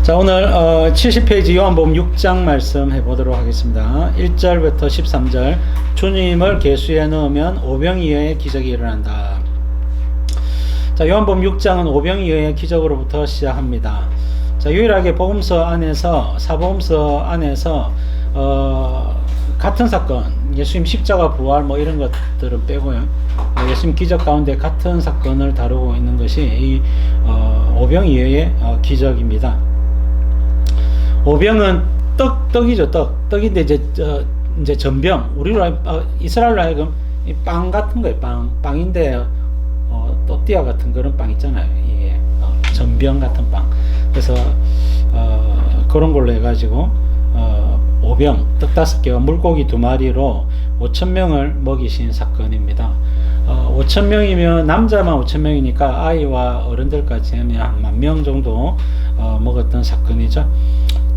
자, 오늘 70페이지 요한복음 6장 말씀 해보도록 하겠습니다. 1절부터 13절. 주님을 계수에 넣으면 오병이어의 기적이 일어난다. 자, 요한복음 6장은 오병이어의 기적으로부터 시작합니다. 자, 유일하게 복음서 안에서, 사복음서 안에서 같은 사건, 예수님 십자가 부활 뭐 이런 것들은 빼고요, 예수님 기적 가운데 같은 사건을 다루고 있는 것이 이 오병이어의 기적입니다. 오병은 떡이죠. 떡인데 이제 전병, 우리로 이스라엘로 하여금 빵 같은 거예요. 빵인데 또띠아 같은 그런 빵 있잖아요. 예, 전병 같은 빵. 그래서 그런 걸로 해가지고 오병, 떡 5개와 물고기 2마리로 5,000명을 먹이신 사건입니다. 5,000명이면 남자만 5,000명이니까 아이와 어른들까지 하면 한 10,000명 정도 먹었던 사건이죠.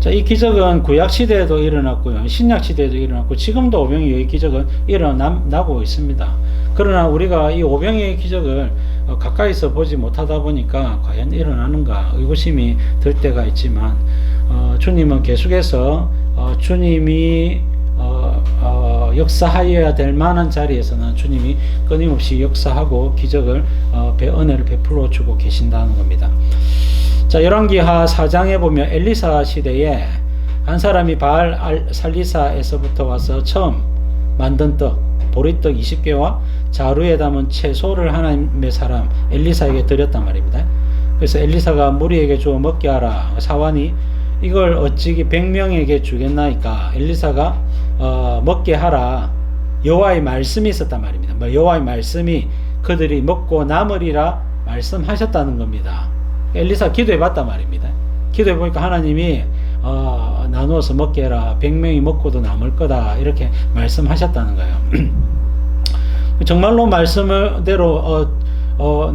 자, 이 기적은 구약 시대에도 일어났고요, 신약 시대에도 일어났고, 지금도 오병이어의 기적은 일어나고 있습니다. 그러나 우리가 이 오병이어의 기적을 가까이서 보지 못하다 보니까 과연 일어나는가 의구심이 들 때가 있지만, 주님은 계속해서 주님이 역사하여야 될 만한 자리에서는 주님이 끊임없이 역사하고 기적을 은혜를 베풀어 주고 계신다는 겁니다. 자, 열왕기하 4장에 보면 엘리사 시대에 한 사람이 바알 살리사에서부터 와서 처음 만든 떡, 보리떡 20개와 자루에 담은 채소를 하나님의 사람 엘리사에게 드렸단 말입니다. 그래서 엘리사가 무리에게 주어 먹게 하라. 사환이 이걸 어찌기 100명에게 주겠나이까. 엘리사가 먹게 하라. 여호와의 말씀이 있었단 말입니다. 여호와의 말씀이 그들이 먹고 남으리라 말씀하셨다는 겁니다. 엘리사 기도해 봤단 말입니다. 기도해 보니까 하나님이 나누어서 먹게 해라. 100명이 먹고도 남을 거다. 이렇게 말씀하셨다는 거예요. 정말로 말씀대로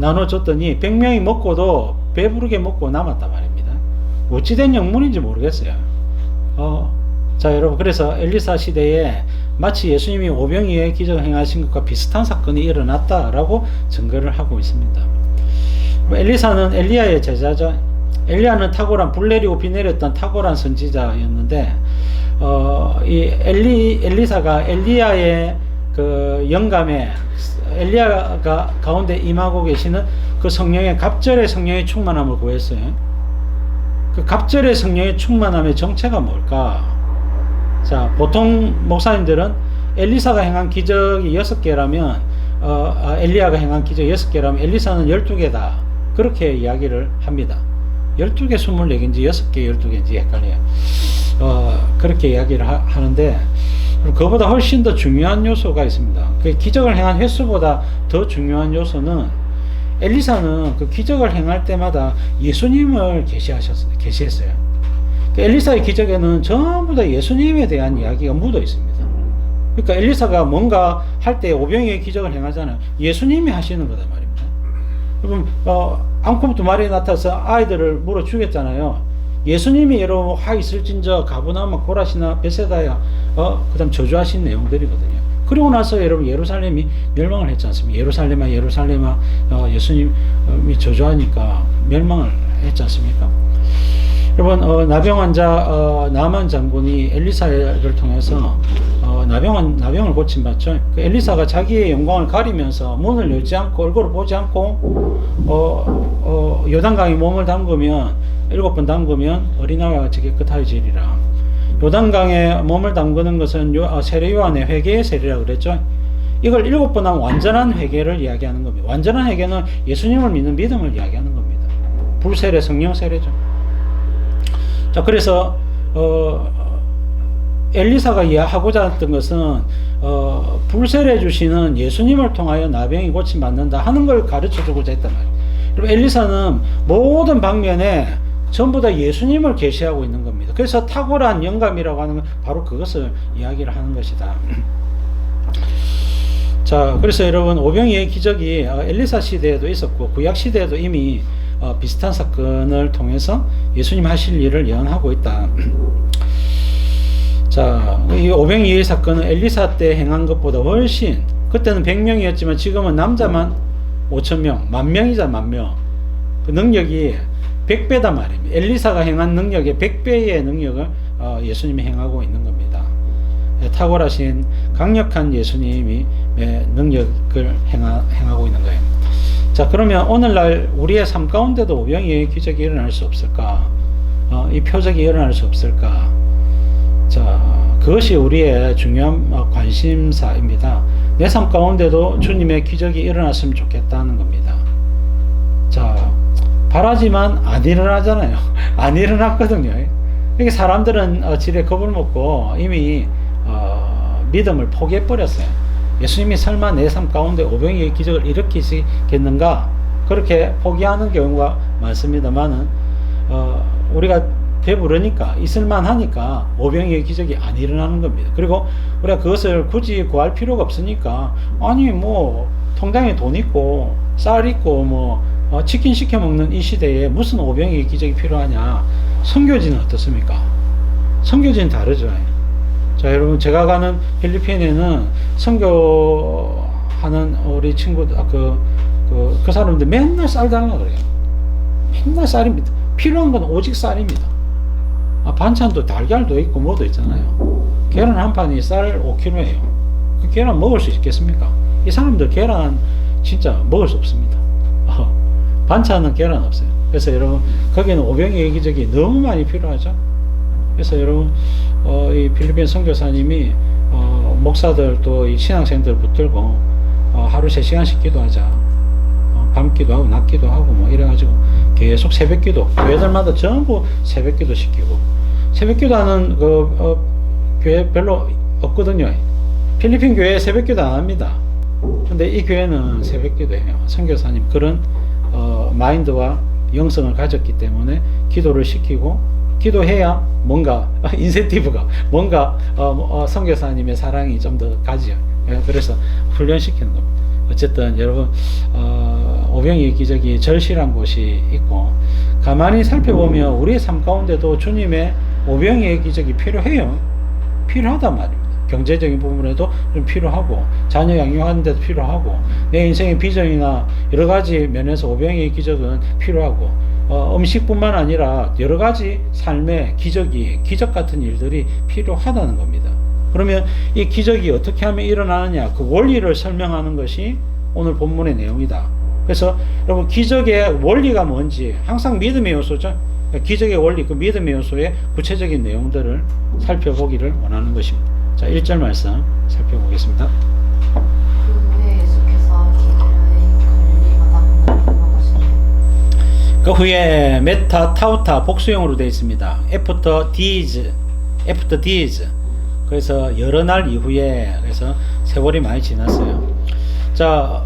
나눠줬더니 100명이 먹고도 배부르게 먹고 남았단 말입니다. 어찌된 영문인지 모르겠어요. 자, 여러분, 그래서 엘리사 시대에 마치 예수님이 오병이어의 기적을 행하신 것과 비슷한 사건이 일어났다라고 증거를 하고 있습니다. 엘리사는 엘리야의 제자죠. 엘리야는 탁월한, 불 내리고 비 내렸던 탁월한 선지자였는데, 이 엘리사가 엘리야의 그 영감에, 엘리야가 가운데 임하고 계시는 그 성령의, 갑절의 성령의 충만함을 구했어요. 그 갑절의 성령의 충만함의 정체가 뭘까? 자, 보통 목사님들은 엘리사가 행한 기적이 6개라면, 엘리야가 행한 기적이 6개라면 엘리사는 12개다. 그렇게 이야기를 합니다. 12개, 24개인지 6개, 12개인지 헷갈려요. 그렇게 이야기를 하는데, 그거보다 훨씬 더 중요한 요소가 있습니다. 그 기적을 행한 횟수보다 더 중요한 요소는, 엘리사는 그 기적을 행할 때마다 예수님을 계시했어요. 그 엘리사의 기적에는 전부 다 예수님에 대한 이야기가 묻어 있습니다. 그러니까 엘리사가 뭔가 할 때 오병이어의 기적을 행하잖아요. 예수님이 하시는 거단 말입니다. 그럼 앙콤 2마리 나타나서 아이들을 물어 죽였잖아요. 예수님이 여러분 화 있을진저 가브나움 고라시나 베세다야 그 다음 저주하신 내용들이거든요. 그리고 나서 여러분 예루살렘이 멸망을 했지 않습니까? 예루살렘아 예수님이 저주하니까 멸망을 했지 않습니까? 여러분, 나병 환자 나만 장군이 엘리사를 통해서 나병을 고침받죠. 그 엘리사가 자기의 영광을 가리면서 문을 열지 않고 얼굴을 보지 않고 요단강에 몸을 담그면 7번 담그면 어린아이와 같이 깨끗해지리라. 요단강에 몸을 담그는 것은 세례 요한의 회개의 세례라 그랬죠. 이걸 7번 하면 완전한 회개를 이야기하는 겁니다. 완전한 회개는 예수님을 믿는 믿음을 이야기하는 겁니다. 불세례, 성령 세례죠. 자, 그래서 엘리사가 하고자 했던 것은 불세례 주시는 예수님을 통하여 나병이 고침받는다 하는 걸 가르쳐 주고자 했단 말이에요. 그리고 엘리사는 모든 방면에 전부 다 예수님을 계시하고 있는 겁니다. 그래서 탁월한 영감이라고 하는 건 바로 그것을 이야기를 하는 것이다. 자, 그래서 여러분, 오병이어의 기적이 엘리사 시대에도 있었고 구약 시대에도 이미 비슷한 사건을 통해서 예수님 하실 일을 예언하고 있다. 자, 이 오병이어의 사건은 엘리사 때 행한 것보다 훨씬, 그때는 100명이었지만 지금은 남자만 5,000명, 10,000명이자 10,000명. 그 능력이 100배다 말입니다. 엘리사가 행한 능력의 100배의 능력을 예수님이 행하고 있는 겁니다. 탁월하신 강력한 예수님이 능력을 행하고 있는 거예요. 자, 그러면 오늘날 우리의 삶 가운데도 오병이어의 기적이 일어날 수 없을까? 이 표적이 일어날 수 없을까? 자, 그것이 우리의 중요한 관심사입니다. 내 삶 가운데도 주님의 기적이 일어났으면 좋겠다는 겁니다. 자, 바라지만 안 일어나잖아요. 안 일어났거든요. 이게 사람들은 지레 겁을 먹고 이미 믿음을 포기해버렸어요. 예수님이 설마 내 삶 가운데 오병이어의 기적을 일으키시겠는가? 그렇게 포기하는 경우가 많습니다만은 우리가 배부르니까 있을만하니까 오병이어의 기적이 안 일어나는 겁니다. 그리고 우리가 그것을 굳이 구할 필요가 없으니까 아니 뭐 통장에 돈 있고 쌀 있고 뭐 치킨 시켜 먹는 이 시대에 무슨 오병이어의 기적이 필요하냐? 선교지는 어떻습니까? 선교지는 다르죠. 자, 여러분, 제가 가는 필리핀에는 선교하는 우리 친구들, 그 사람들 맨날 쌀 달라 그래요. 맨날 쌀입니다. 필요한 건 오직 쌀입니다. 반찬도 달걀도 있고 뭐도 있잖아요. 계란 한 판이 쌀 5kg예요. 그 계란 먹을 수 있겠습니까? 이 사람들 계란 진짜 먹을 수 없습니다. 반찬은 계란 없어요. 그래서 여러분, 거기는 오병이어의 기적이 너무 많이 필요하죠. 그래서 여러분, 이 필리핀 선교사님이 목사들 또 이 신앙생들 붙들고 하루 3시간씩 기도하자. 밤 기도하고 낮 기도하고 뭐 이래가지고 계속 새벽 기도, 교회들마다 전부 새벽 기도 시키고, 새벽 기도하는 교회 별로 없거든요. 필리핀 교회 새벽 기도 안 합니다. 근데 이 교회는 새벽 기도해요. 선교사님 그런 마인드와 영성을 가졌기 때문에 기도를 시키고, 기도해야 뭔가 인센티브가 뭔가 선교사님의 사랑이 좀 더 가지요. 그래서 훈련시키는 겁니다. 어쨌든 여러분, 오병이어의 기적이 절실한 곳이 있고, 가만히 살펴보면 우리의 삶 가운데도 주님의 오병이어의 기적이 필요해요. 필요하단 말입니다. 경제적인 부분에도 좀 필요하고, 자녀 양육하는 데도 필요하고, 내 인생의 비전이나 여러 가지 면에서 오병이어의 기적은 필요하고, 음식뿐만 아니라 여러 가지 삶의 기적 같은 일들이 필요하다는 겁니다. 그러면 이 기적이 어떻게 하면 일어나느냐, 그 원리를 설명하는 것이 오늘 본문의 내용이다. 그래서 여러분, 기적의 원리가 뭔지 항상 믿음의 요소죠. 기적의 원리, 그 믿음의 요소의 구체적인 내용들을 살펴보기를 원하는 것입니다. 자, 1절 말씀 살펴보겠습니다. 그 후에 메타 타우타 복수형으로 되어 있습니다. After these. 그래서 여러 날 이후에, 그래서 세월이 많이 지났어요. 자,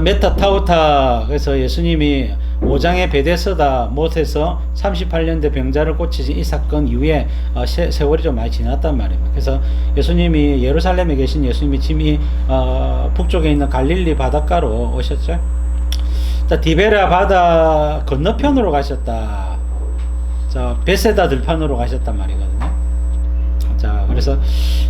메타 타우타. 그래서 예수님이 5장의 베데스다 못에서 38년대 병자를 고치신 이 사건 이후에 세월이 좀 많이 지났단 말입니다. 그래서 예수님이 예루살렘에 계신 예수님이 짐이 북쪽에 있는 갈릴리 바닷가로 오셨죠. 자, 디베라 바다 건너편으로 가셨다. 자, 베세다 들판으로 가셨단 말이거든요. 자, 그래서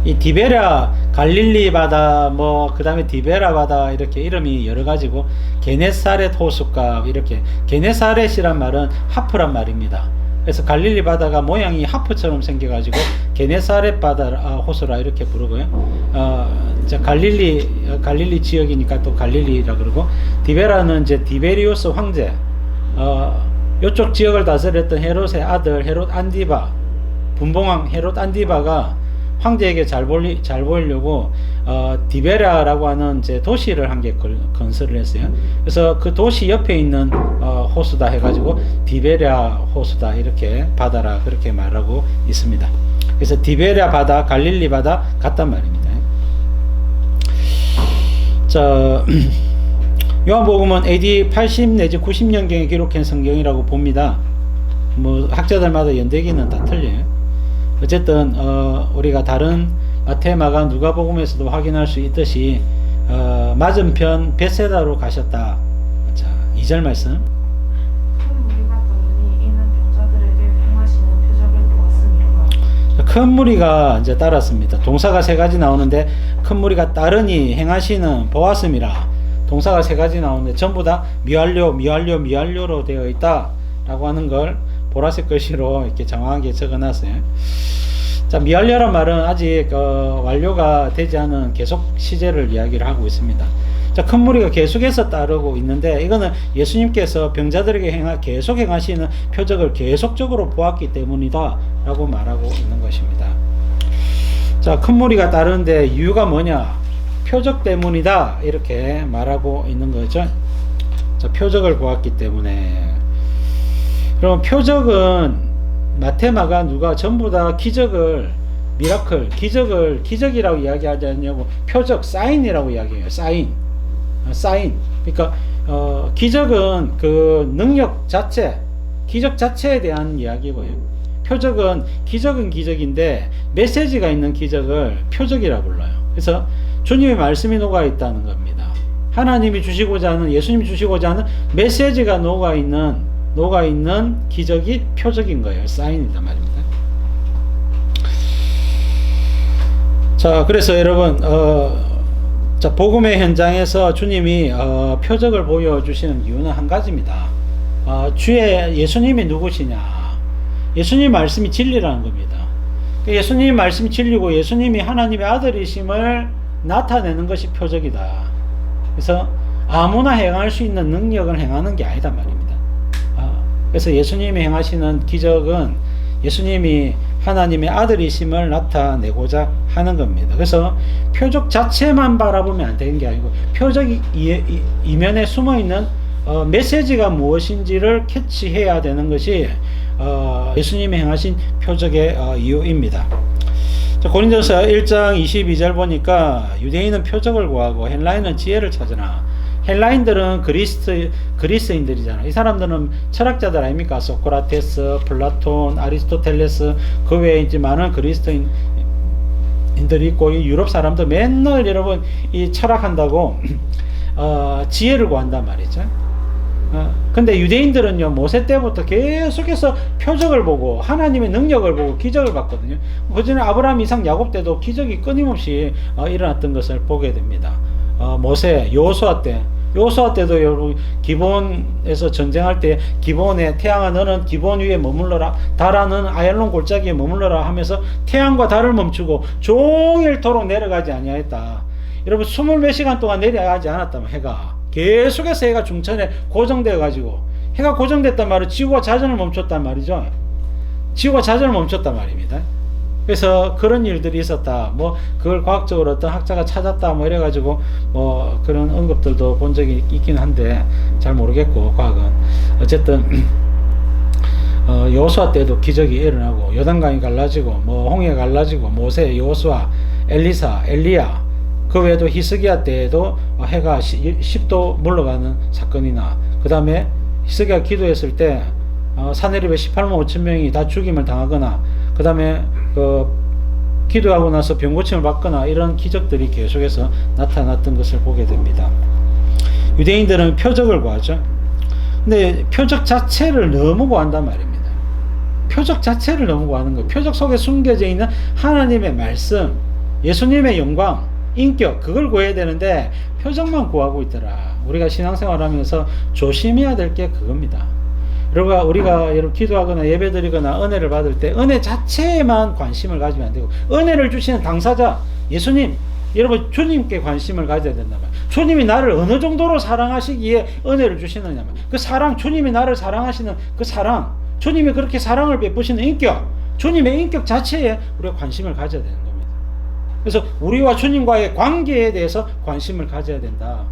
이 디베라, 갈릴리 바다, 그 다음에 디베라 바다, 이렇게 이름이 여러 가지고, 게네사렛 호수가, 이렇게, 게네사렛이란 말은 하프란 말입니다. 그래서 갈릴리 바다가 모양이 하프처럼 생겨가지고, 게네사렛 바다, 호수라 이렇게 부르고요. 자, 갈릴리 지역이니까 또 갈릴리라 그러고, 디베라는 이제 디베리우스 황제, 요쪽 지역을 다스렸던 헤롯의 아들, 헤롯 안디바, 분봉왕 헤롯 안디바가 황제에게 잘 보이려고 디베라라고 하는 이제 도시를 한 개 건설을 했어요. 그래서 그 도시 옆에 있는 호수다 해가지고 디베라 호수다, 이렇게 바다라 그렇게 말하고 있습니다. 그래서 디베라 바다, 갈릴리 바다 같단 말입니다. 자, 요한복음은 AD 80 내지 90년경에 기록한 성경이라고 봅니다. 학자들마다 연대기는 다 틀려요. 어쨌든 우리가 다른 마태, 마가, 누가복음에서도 확인할 수 있듯이 맞은편 베세다로 가셨다. 자, 2절 말씀. 큰 무리가 따르니 이는 병자들에게 행하시는 표적을 보았습니다. 큰 무리가 이제 따랐습니다. 동사가 3가지 나오는데, 큰 무리가 따르니 행하시는 보았음이라. 동사가 세 가지 나오는데 전부 다 미완료로 되어 있다라고 하는 걸 보라색 글씨로 이렇게 정확하게 적어놨어요. 자, 미완료란 말은 아직 완료가 되지 않은 계속 시제를 이야기를 하고 있습니다. 자, 큰 무리가 계속해서 따르고 있는데 이거는 예수님께서 병자들에게 계속 행하시는 표적을 계속적으로 보았기 때문이다 라고 말하고 있는 것입니다. 자, 큰 무리가 따르는데 이유가 뭐냐? 표적 때문이다 이렇게 말하고 있는 거죠. 자, 표적을 보았기 때문에. 그럼 표적은 마태, 마가, 누가 전부 다 기적을 미라클, 기적이라고 이야기하지 않냐고 표적, 사인이라고 이야기해요. 사인. 그러니까 기적은 그 능력 자체, 기적 자체에 대한 이야기고요. 표적은 기적인데 메시지가 있는 기적을 표적이라 불러요. 그래서 주님의 말씀이 녹아 있다는 겁니다. 하나님이 주시고자 하는, 예수님이 주시고자 하는 메시지가 녹아 있는 기적이 표적인 거예요. 사인이다 말입니다. 자, 그래서 여러분 자, 복음의 현장에서 주님이 표적을 보여주시는 이유는 한 가지입니다. 예수님이 누구시냐? 예수님 말씀이 진리라는 겁니다. 예수님 말씀이 진리고 예수님이 하나님의 아들이심을 나타내는 것이 표적이다. 그래서 아무나 행할 수 있는 능력을 행하는 게 아니다 말입니다. 그래서 예수님이 행하시는 기적은 예수님이 하나님의 아들이심을 나타내고자 하는 겁니다. 그래서 표적 자체만 바라보면 안 되는 게 아니고 표적 이면에 숨어있는 메시지가 무엇인지를 캐치해야 되는 것이 예수님이 행하신 표적의 이유입니다. 자, 고린도서 1장 22절 보니까 유대인은 표적을 구하고 헬라인은 지혜를 찾으나, 헬라인들은 그리스인들이잖아요. 이 사람들은 철학자들 아닙니까? 소크라테스, 플라톤, 아리스토텔레스, 그 외에 이제 많은 그리스인들이 있고, 이 유럽 사람들 맨날 여러분 이 철학한다고 지혜를 구한단 말이죠. 근데 유대인들은요, 모세 때부터 계속해서 표적을 보고 하나님의 능력을 보고 기적을 봤거든요. 그전에 아브라함, 이삭, 야곱 때도 기적이 끊임없이 일어났던 것을 보게 됩니다. 모세, 여호수아 때도 여러분 기본에서 전쟁할 때 기본에 태양아 너는 기본 위에 머물러라, 달아 너는 아얄론 골짜기에 머물러라 하면서 태양과 달을 멈추고 종일토록 내려가지 아니하였다. 여러분 20몇 시간 동안 내려가지 않았다면 해가 계속해서 해가 중천에 고정되어 가지고, 해가 고정됐단 말은 지구가 자전을 멈췄단 말이죠. 지구가 자전을 멈췄단 말입니다. 그래서 그런 일들이 있었다. 뭐 그걸 과학적으로 어떤 학자가 찾았다. 뭐 이래가지고 뭐 그런 언급들도 본 적이 있긴 한데 잘 모르겠고, 과학은 어쨌든 여호수아 때도 기적이 일어나고 요단강이 갈라지고 뭐 홍해가 갈라지고 모세, 여호수아, 엘리사, 엘리야, 그 외에도 히스기야 때에도 해가 10도 물러가는 사건이나, 그 다음에 히스기야 기도했을 때 사내립에 18만 5천 명이 다 죽임을 당하거나, 그 다음에 기도하고 나서 병고침을 받거나, 이런 기적들이 계속해서 나타났던 것을 보게 됩니다. 유대인들은 표적을 구하죠. 근데 표적 자체를 너무 구한단 말입니다. 표적 자체를 너무 구하는 거예요. 표적 속에 숨겨져 있는 하나님의 말씀, 예수님의 영광, 인격, 그걸 구해야 되는데 표적만 구하고 있더라. 우리가 신앙생활 하면서 조심해야 될 게 그겁니다. 우리가 여러분 기도하거나 예배드리거나 은혜를 받을 때 은혜 자체에만 관심을 가지면 안 되고, 은혜를 주시는 당사자 예수님, 여러분 주님께 관심을 가져야 된단 말이에요. 주님이 나를 어느 정도로 사랑하시기에 은혜를 주시느냐, 그 사랑, 주님이 나를 사랑하시는 그 사랑, 주님이 그렇게 사랑을 베푸시는 인격, 주님의 인격 자체에 우리가 관심을 가져야 되는 겁니다. 그래서 우리와 주님과의 관계에 대해서 관심을 가져야 된다.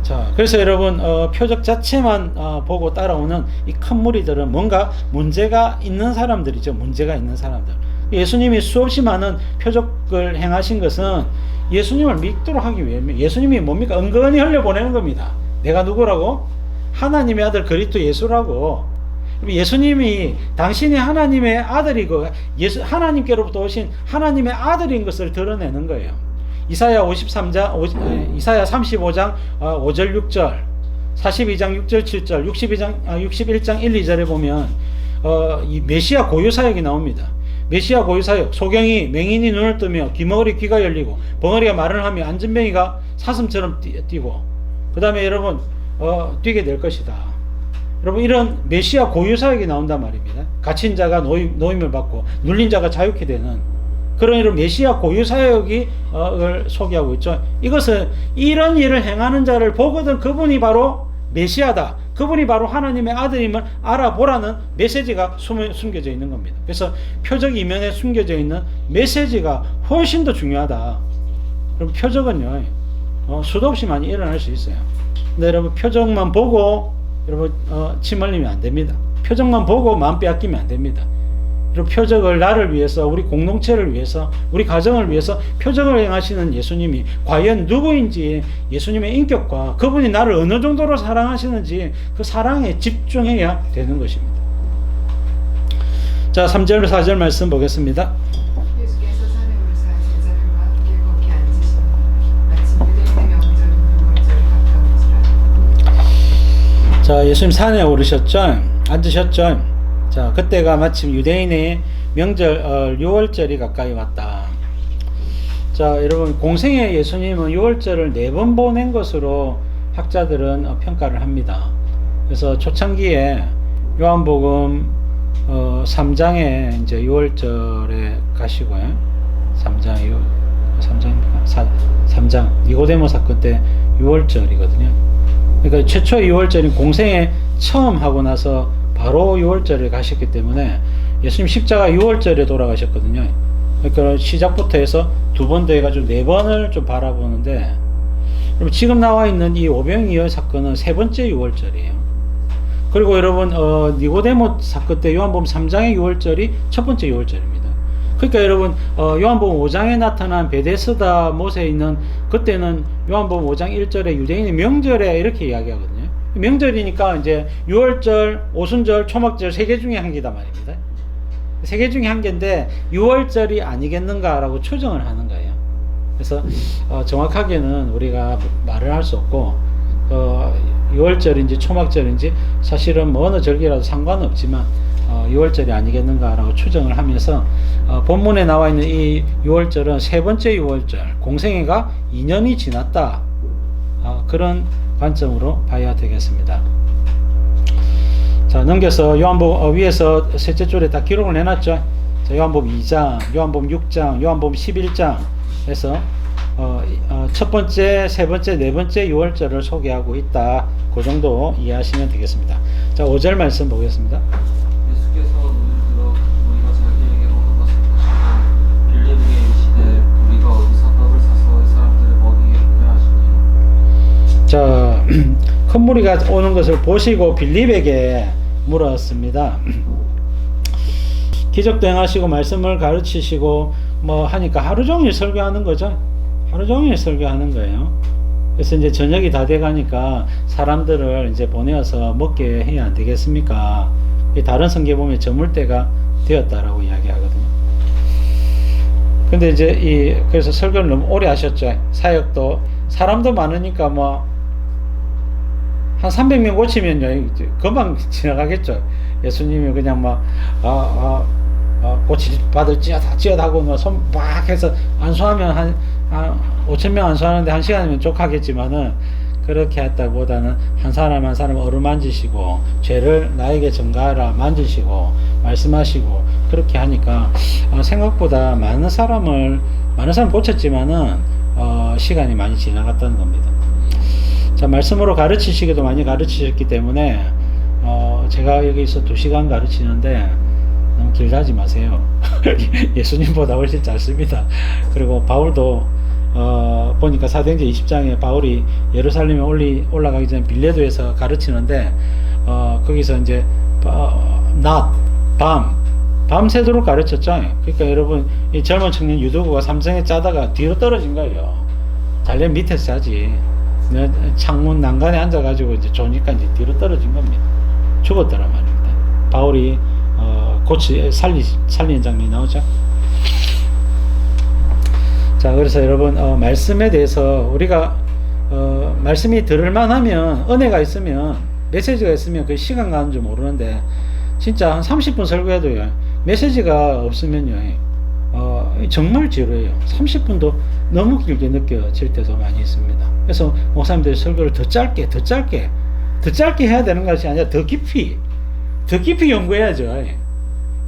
자, 그래서 여러분 표적 자체만 보고 따라오는 이 큰 무리들은 뭔가 문제가 있는 사람들이죠. 문제가 있는 사람들. 예수님이 수없이 많은 표적을 행하신 것은 예수님을 믿도록 하기 위해, 예수님이 뭡니까? 은근히 흘려보내는 겁니다. 내가 누구라고? 하나님의 아들 그리스도 예수라고. 예수님이 당신이 하나님의 아들이고 하나님께로부터 오신 하나님의 아들인 것을 드러내는 거예요. 이사야 35장 5절 6절, 42장 6절 7절, 61장 1, 2절에 보면 이 메시아 고유 사역이 나옵니다. 메시아 고유사역, 소경이 맹인이 눈을 뜨며 귀머거리 귀가 열리고 벙어리가 말을 하며 안전뱅이가 사슴처럼 뛰고 그 다음에 여러분 뛰게 될 것이다. 여러분 이런 메시아 고유사역이 나온단 말입니다. 갇힌 자가 노임을 받고 눌린 자가 자유케 되는 그런 이런 메시아 고유사역이 을 소개하고 있죠. 이것은 이런 일을 행하는 자를 보거든 그분이 바로 메시아다. 그분이 바로 하나님의 아들임을 알아보라는 메시지가 숨겨져 있는 겁니다. 그래서 표적 이면에 숨겨져 있는 메시지가 훨씬 더 중요하다. 여러분 표적은요 수도 없이 많이 일어날 수 있어요. 근데 여러분 표적만 보고 여러분 침 흘리면 안 됩니다. 표적만 보고 마음 빼앗기면 안 됩니다. 여러분 표적을 나를 위해서 우리 공동체를 위해서 우리 가정을 위해서 표적을 행하시는 예수님이 과연 누구인지 예수님의 인격과 그분이 나를 어느 정도로 사랑하시는지 그 사랑에 집중해야 되는 것입니다. 자 3절 4절 말씀 보겠습니다. 예수께서 산에 오르사 제자들과 함께 거기 앉으시니 마침 유대인의 명절인 유월절이 가까운지라. 자 예수님 산에 오르셨죠. 앉으셨죠. 자 그때가 마침 유대인의 명절 6월절이 가까이 왔다. 자 여러분 공생의 예수님은 6월절을 4번 보낸 것으로 학자들은 평가를 합니다. 그래서 초창기에 요한복음 3장에 이제 6월절에 가시고요. 3장 니고데모 사건 때 6월절이거든요. 그러니까 최초의 6월절인 공생에 처음 하고 나서 바로 6월절에 가셨기 때문에 예수님 십자가 6월절에 돌아가셨거든요. 그러니까 시작부터 해서 2번 더 해가지고 4번을 좀 바라보는데 지금 나와 있는 이 오병이어 사건은 3번째 6월절이에요. 그리고 여러분 니고데모 사건 때 요한복음 3장의 6월절이 첫 번째 6월절입니다. 그러니까 여러분 요한복음 5장에 나타난 베데스다 못에 있는 그때는 요한복음 5장 1절에 유대인의 명절에 이렇게 이야기하거든요. 명절이니까 이제 6월절, 오순절, 초막절 3개 중에 한 개다 말입니다. 3개 중에 한 개인데 6월절이 아니겠는가라고 추정을 하는 거예요. 그래서 정확하게는 우리가 말을 할 수 없고 6월절인지 초막절인지 사실은 뭐 어느 절기라도 상관은 없지만 6월절이 아니겠는가라고 추정을 하면서 본문에 나와 있는 이 6월절은 3번째 6월절, 공생애가 2년이 지났다. 그런 관점으로 봐야 되겠습니다. 자 넘겨서 요한복음 위에서 셋째 줄에 다 기록을 해놨죠. 자, 요한복음 2장, 요한복음 6장, 요한복음 11장에서 첫 번째, 세 번째, 네 번째 6월절을 소개하고 있다. 그 정도 이해하시면 되겠습니다. 자 5절 말씀 보겠습니다. 예수께서 눈을 들어 우리가 자기에게 오는 것을 보시고 빌립에게 이르시되 우리가 어디서 떡을 사서 사람들의 먹이게 하시니. 자, 큰 무리가 오는 것을 보시고 빌립에게 물었습니다. 기적도 행하시고 말씀을 가르치시고 뭐 하니까 하루 종일 설교하는 거죠. 하루 종일 설교하는 거예요. 그래서 이제 저녁이 다 돼가니까 사람들을 이제 보내어서 먹게 해야 안 되겠습니까? 다른 성경에 보면 저물 때가 되었다라고 이야기하거든요. 근데 이제 그래서 설교를 너무 오래 하셨죠. 사역도 사람도 많으니까 뭐 한 300명 고치면요 금방 지나가겠죠. 예수님이 그냥 막 고치 받을 찌어다고 뭐 손 막 해서 안수하면 한 5,000명 안수하는데 1시간이면 족하겠지만은 그렇게 했다보다는 한 사람 한 사람 어루만지시고 죄를 나에게 전가하라 만지시고 말씀하시고 그렇게 하니까 생각보다 많은 사람 고쳤지만은 시간이 많이 지나갔다는 겁니다. 자 말씀으로 가르치시기도 많이 가르치셨기 때문에 제가 여기서 2시간 가르치는데 너무 길게 하지 마세요. 예수님보다 훨씬 짧습니다. 그리고 바울도 보니까 사도행전 20장에 바울이 예루살렘에 올라가기 전에 빌레도에서 가르치는데 거기서 이제 밤새도록 가르쳤죠. 그러니까 여러분 이 젊은 청년 유도구가 삼성에 짜다가 뒤로 떨어진 거예요. 잘려면 밑에서 자지. 창문 난간에 앉아가지고 이제 조니까 이제 뒤로 떨어진 겁니다. 죽었더란 말입니다. 바울이 살리는 장면이 나오죠. 자, 그래서 여러분 말씀에 대해서 우리가 말씀이 들을만 하면 은혜가 있으면 메시지가 있으면 그 시간 가는 줄 모르는데 진짜 한 30분 설교해도요 메시지가 없으면요, 정말 지루해요. 30분도 너무 길게 느껴질 때도 많이 있습니다. 그래서 목사님들이 설교를 더 짧게 해야 되는 것이 아니라 더 깊이 연구해야죠.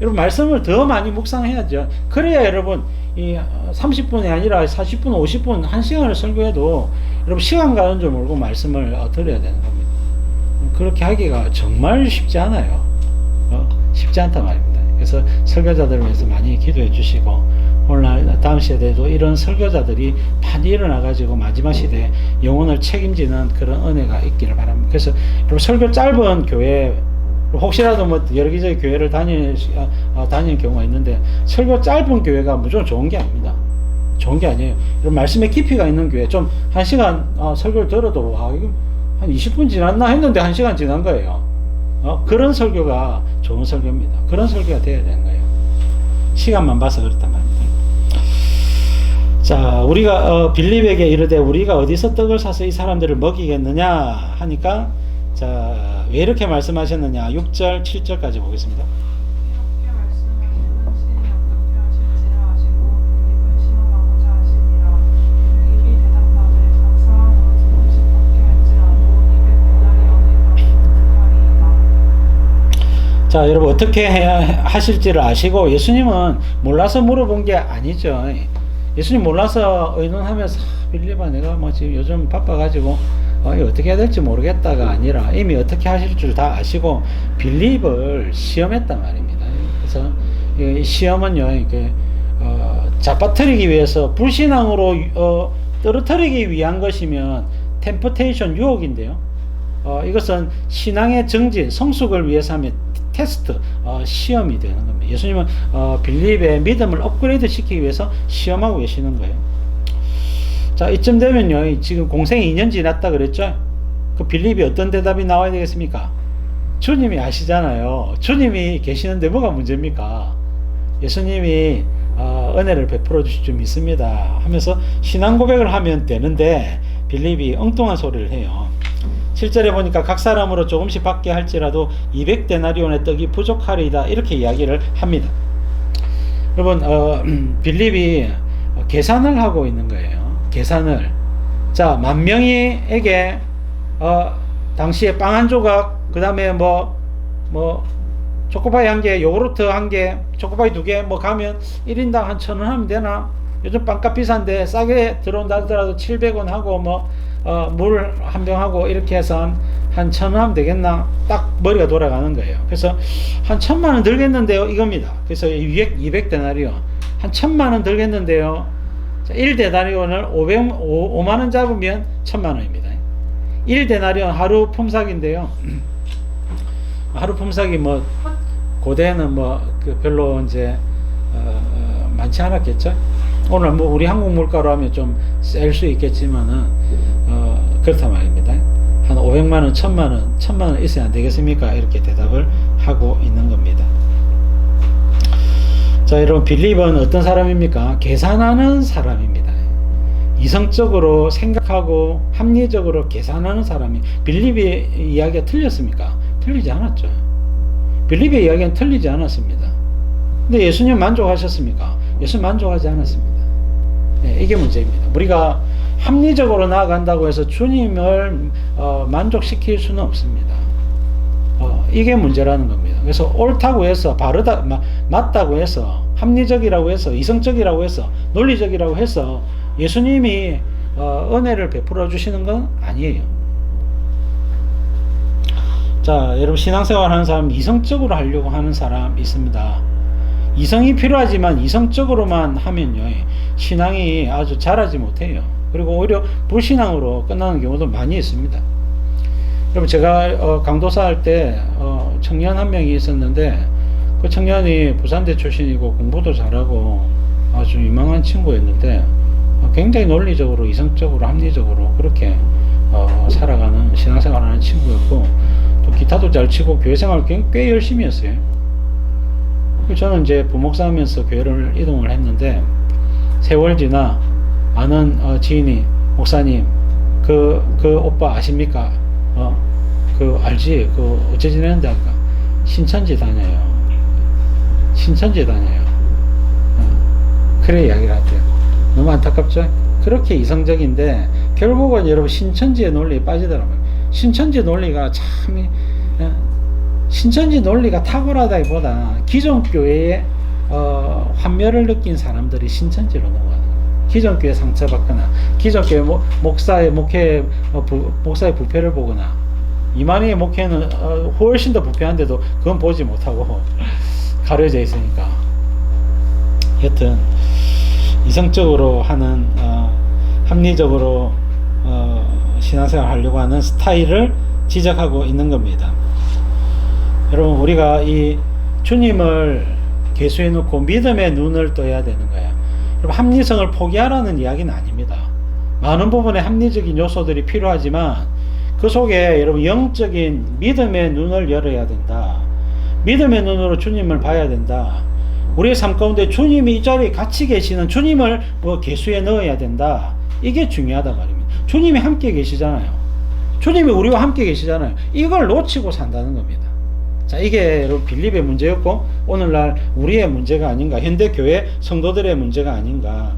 여러분, 말씀을 더 많이 묵상해야죠. 그래야 여러분, 이 30분이 아니라 40분, 50분, 1시간을 설교해도 여러분 시간 가는 줄 모르고 말씀을 들어야 되는 겁니다. 그렇게 하기가 정말 쉽지 않아요. 쉽지 않단 말입니다. 그래서 설교자들을 위해서 많이 기도해 주시고, 오늘날 다음 시대에도 이런 설교자들이 많이 일어나 가지고 마지막 시대에 영혼을 책임지는 그런 은혜가 있기를 바랍니다. 그래서 여러분, 설교 짧은 교회, 혹시라도 뭐 여기저기 교회를 다니는 경우가 있는데, 설교 짧은 교회가 무조건 좋은 게 아닙니다. 좋은 게 아니에요. 여러분, 말씀의 깊이가 있는 교회, 좀 1시간 설교를 들어도 이거 한 20분 지났나 했는데 1시간 지난 거예요. 그런 설교가 좋은 설교입니다. 그런 설교가 돼야 되는 거예요. 시간만 봐서 그렇단 말입니다. 자, 우리가 빌립에게 이르되 우리가 어디서 떡을 사서 이 사람들을 먹이겠느냐 하니까, 자, 왜 이렇게 말씀하셨느냐, 6절 7절까지 보겠습니다. 이렇게 말씀하시는 신이 어떻게 하실지를 아시고 빌립은 시험하고자 하시니라. 빌립이 대답하되 상상함으로 조금씩 받게 할지라도 200데나리온의 값을 하리이다. 자, 여러분, 어떻게 하실지를 아시고, 예수님은 몰라서 물어본 게 아니죠. 예수님 몰라서 의논하면서, 빌립아, 내가 뭐 지금 요즘 바빠가지고 이거 어떻게 해야 될지 모르겠다가 아니라 이미 어떻게 하실 줄 다 아시고 빌립을 시험했단 말입니다. 그래서 이 시험은요, 잡아뜨리기 위해서, 불신앙으로 떨어뜨리기 위한 것이면 템프테이션, 유혹인데요. 이것은 신앙의 정진, 성숙을 위해서 하면 테스트, 시험이 되는 겁니다. 예수님은 빌립의 믿음을 업그레이드 시키기 위해서 시험하고 계시는 거예요. 자, 이쯤 되면요, 지금 공생이 2년 지났다 그랬죠? 그 빌립이 어떤 대답이 나와야 되겠습니까? 주님이 아시잖아요. 주님이 계시는데 뭐가 문제입니까? 예수님이 은혜를 베풀어 주실 줄 믿습니다 하면서 신앙 고백을 하면 되는데, 빌립이 엉뚱한 소리를 해요. 7절에 보니까 각 사람으로 조금씩 받게 할지라도 200데나리온의 떡이 부족하리이다, 이렇게 이야기를 합니다. 여러분, 빌립이 계산을 하고 있는 거예요. 계산을. 자, 10,000명에게 당시에 빵 한 조각, 그 다음에 초코파이 1개, 요구르트 1개, 초코파이 2개 뭐 가면 1인당 한 1,000원 하면 되나? 요즘 빵값 비싼데 싸게 들어온다 하더라도 700원 하고 물 한 병 하고 이렇게 해서 한 1,000원 하면 되겠나? 딱 머리가 돌아가는 거예요. 그래서 한 1,000만 원 들겠는데요, 이겁니다. 그래서 200데나리온 한 1,000만 원 들겠는데요. 자, 1데나리온을 5만 원 잡으면 1,000만 원입니다. 1데나리온 하루 품삯인데요. 하루 품삯이 고대에는 별로 이제 많지 않았겠죠. 오늘 우리 한국 물가로 하면 좀 셀 수 있겠지만은 그렇단 말입니다. 한 500만 원, 1,000만 원 있어야 안 되겠습니까? 이렇게 대답을 하고 있는 겁니다. 자, 여러분, 빌립은 어떤 사람입니까? 계산하는 사람입니다. 이성적으로 생각하고 합리적으로 계산하는 사람이. 빌립의 이야기가 틀렸습니까? 틀리지 않았죠. 빌립의 이야기는 틀리지 않았습니다. 근데 예수님 만족하셨습니까? 예수님 만족하지 않았습니다. 네, 이게 문제입니다. 우리가 합리적으로 나아간다고 해서 주님을 만족시킬 수는 없습니다. 이게 문제라는 겁니다. 그래서 옳다고 해서, 바르다, 맞다고 해서, 합리적이라고 해서, 이성적이라고 해서, 논리적이라고 해서 예수님이 은혜를 베풀어 주시는 건 아니에요. 자, 여러분, 신앙생활 하는 사람, 이성적으로 하려고 하는 사람 있습니다. 이성이 필요하지만 이성적으로만 하면요, 신앙이 아주 자라지 못해요. 그리고 오히려 불신앙으로 끝나는 경우도 많이 있습니다. 여러분, 제가 강도사 할 때 청년 한 명이 있었는데, 그 청년이 부산대 출신이고 공부도 잘하고 아주 유망한 친구였는데, 굉장히 논리적으로, 이성적으로, 합리적으로 그렇게 살아가는 신앙생활하는 친구였고, 또 기타도 잘 치고 교회 생활을 꽤 열심히 했어요. 저는 이제 부목사 하면서 교회를 이동을 했는데, 세월 지나 아는 지인이, 목사님, 그 오빠 아십니까? 알지? 어째 지내는데 할까? 신천지 다녀요. 신천지 다녀요. 그래 이야기를 하대요. 너무 안타깝죠? 그렇게 이성적인데 결국은 여러분 신천지의 논리에 빠지더라고요. 신천지 논리가 참 신천지 논리가 탁월하다기보다 기존 교회의 환멸을 느낀 사람들이 신천지로 넘어가는 거예요. 기존 교회 상처받거나 기존 교회 목사의 목회 목사의 부패를 보거나 이만희의 목회는 훨씬 더 부패한데도 그건 보지 못하고 가려져 있으니까 여튼 이성적으로 하는 합리적으로 신앙생활 하려고 하는 스타일을 지적하고 있는 겁니다. 여러분 우리가 이 주님을 계수해 놓고 믿음의 눈을 떠야 되는 거야. 여러분 합리성을 포기하라는 이야기는 아닙니다. 많은 부분에 합리적인 요소들이 필요하지만 그 속에 여러분 영적인 믿음의 눈을 열어야 된다. 믿음의 눈으로 주님을 봐야 된다. 우리의 삶 가운데 주님이 이 자리에 같이 계시는 주님을 계수에 넣어야 된다. 이게 중요하다 말입니다. 주님이 함께 계시잖아요. 주님이 우리와 함께 계시잖아요. 이걸 놓치고 산다는 겁니다. 자, 이게 여러분 빌립의 문제였고 오늘날 우리의 문제가 아닌가, 현대 교회 성도들의 문제가 아닌가.